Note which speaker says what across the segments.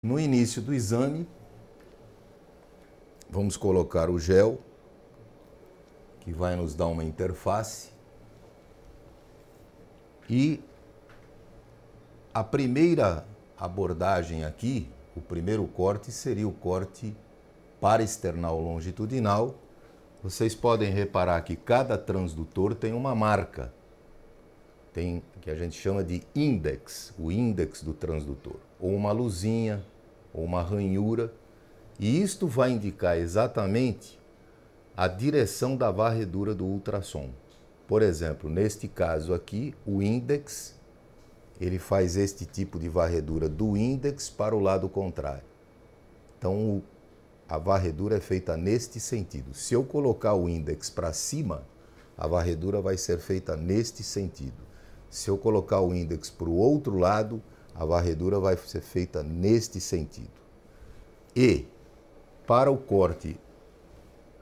Speaker 1: No início do exame, vamos colocar o gel, que vai nos dar uma interface. E a primeira abordagem aqui, o primeiro corte, seria o corte paraesternal longitudinal. Vocês podem reparar que cada transdutor tem uma marca, que a gente chama de índex, o índex do transdutor, ou uma luzinha, ou uma ranhura, e isto vai indicar exatamente a direção da varredura do ultrassom. Por exemplo, neste caso aqui, o índex, ele faz este tipo de varredura do índex para o lado contrário. Então, a varredura é feita neste sentido. Se eu colocar o índex para cima, a varredura vai ser feita neste sentido. Se eu colocar o índex para o outro lado, a varredura vai ser feita neste sentido. E, para o corte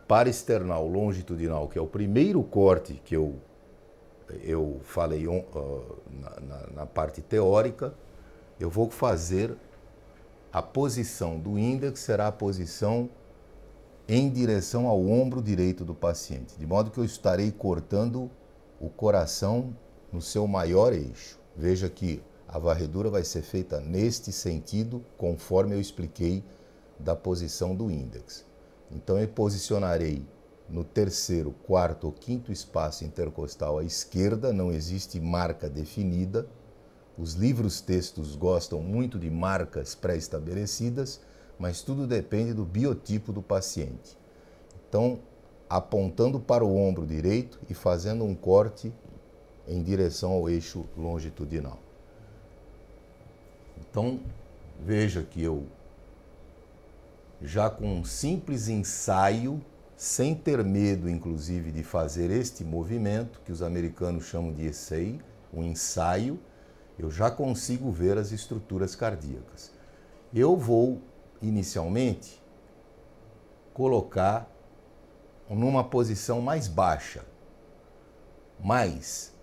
Speaker 1: paraesternal longitudinal, que é o primeiro corte que eu falei na parte teórica, eu vou fazer a posição do índex, será a posição em direção ao ombro direito do paciente, de modo que eu estarei cortando o coração no seu maior eixo. Veja que a varredura vai ser feita neste sentido, conforme eu expliquei da posição do índex. Então eu posicionarei no terceiro, quarto ou quinto espaço intercostal à esquerda, não existe marca definida. Os livros-textos gostam muito de marcas pré-estabelecidas, mas tudo depende do biotipo do paciente. Então, apontando para o ombro direito e fazendo um corte em direção ao eixo longitudinal. Então, veja que eu, já com um simples ensaio, sem ter medo, inclusive, de fazer este movimento, que os americanos chamam de essay, um ensaio, eu já consigo ver as estruturas cardíacas. Eu vou, inicialmente, colocar numa posição mais baixa, mas,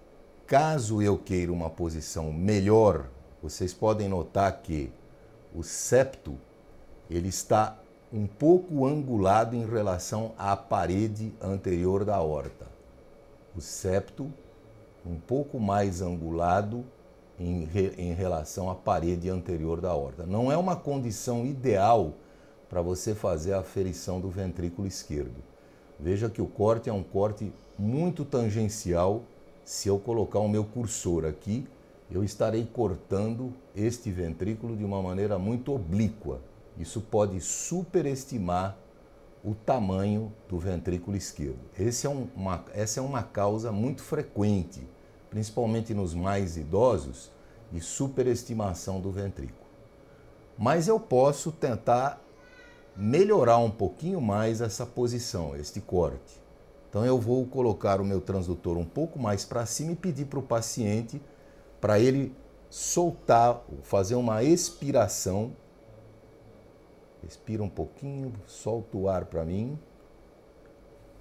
Speaker 1: caso eu queira uma posição melhor, vocês podem notar que o septo ele está um pouco angulado em relação à parede anterior da aorta. O septo um pouco mais angulado em relação à parede anterior da aorta. Não é uma condição ideal para você fazer a aferição do ventrículo esquerdo. Veja que o corte é um corte muito tangencial. Se eu colocar o meu cursor aqui, eu estarei cortando este ventrículo de uma maneira muito oblíqua. Isso pode superestimar o tamanho do ventrículo esquerdo. Essa é uma causa muito frequente, principalmente nos mais idosos, de superestimação do ventrículo. Mas eu posso tentar melhorar um pouquinho mais essa posição, este corte. Então eu vou colocar o meu transdutor um pouco mais para cima e pedir para o paciente para ele soltar, fazer uma expiração. Respira um pouquinho, solta o ar para mim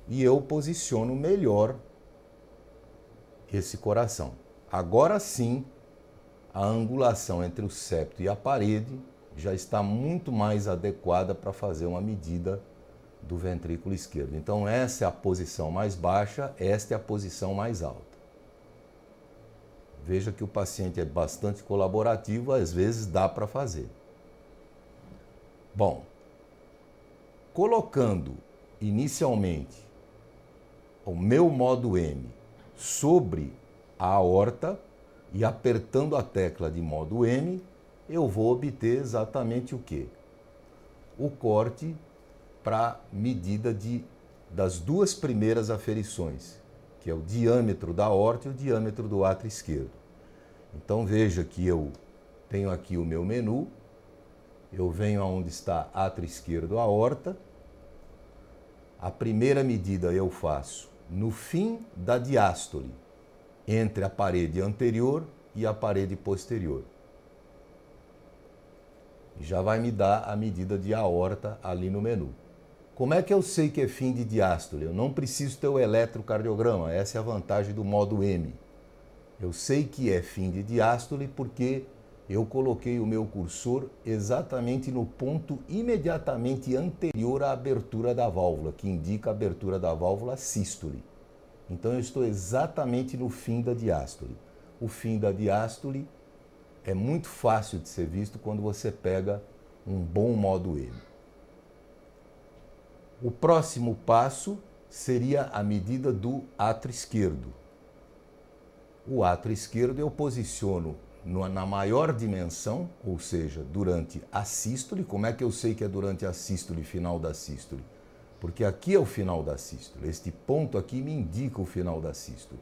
Speaker 1: e eu posiciono melhor esse coração. Agora sim, a angulação entre o septo e a parede já está muito mais adequada para fazer uma medida do ventrículo esquerdo. Então essa é a posição mais baixa, esta é a posição mais alta. Veja que o paciente é bastante colaborativo, às vezes dá para fazer. Bom, colocando inicialmente o meu modo M sobre a aorta e apertando a tecla de modo M, eu vou obter exatamente o quê? O corte para medida das duas primeiras aferições, que é o diâmetro da aorta e o diâmetro do átrio esquerdo. Então veja que eu tenho aqui o meu menu, eu venho aonde está átrio esquerdo, aorta. A primeira medida eu faço no fim da diástole, entre a parede anterior e a parede posterior. Já vai me dar a medida de aorta ali no menu. Como é que eu sei que é fim de diástole? Eu não preciso ter o eletrocardiograma, essa é a vantagem do modo M. Eu sei que é fim de diástole porque eu coloquei o meu cursor exatamente no ponto imediatamente anterior à abertura da válvula, que indica a abertura da válvula sístole. Então eu estou exatamente no fim da diástole. O fim da diástole é muito fácil de ser visto quando você pega um bom modo M. O próximo passo seria a medida do átrio esquerdo. O átrio esquerdo eu posiciono na maior dimensão, ou seja, durante a sístole. Como é que eu sei que é durante a sístole, final da sístole? Porque aqui é o final da sístole. Este ponto aqui me indica o final da sístole.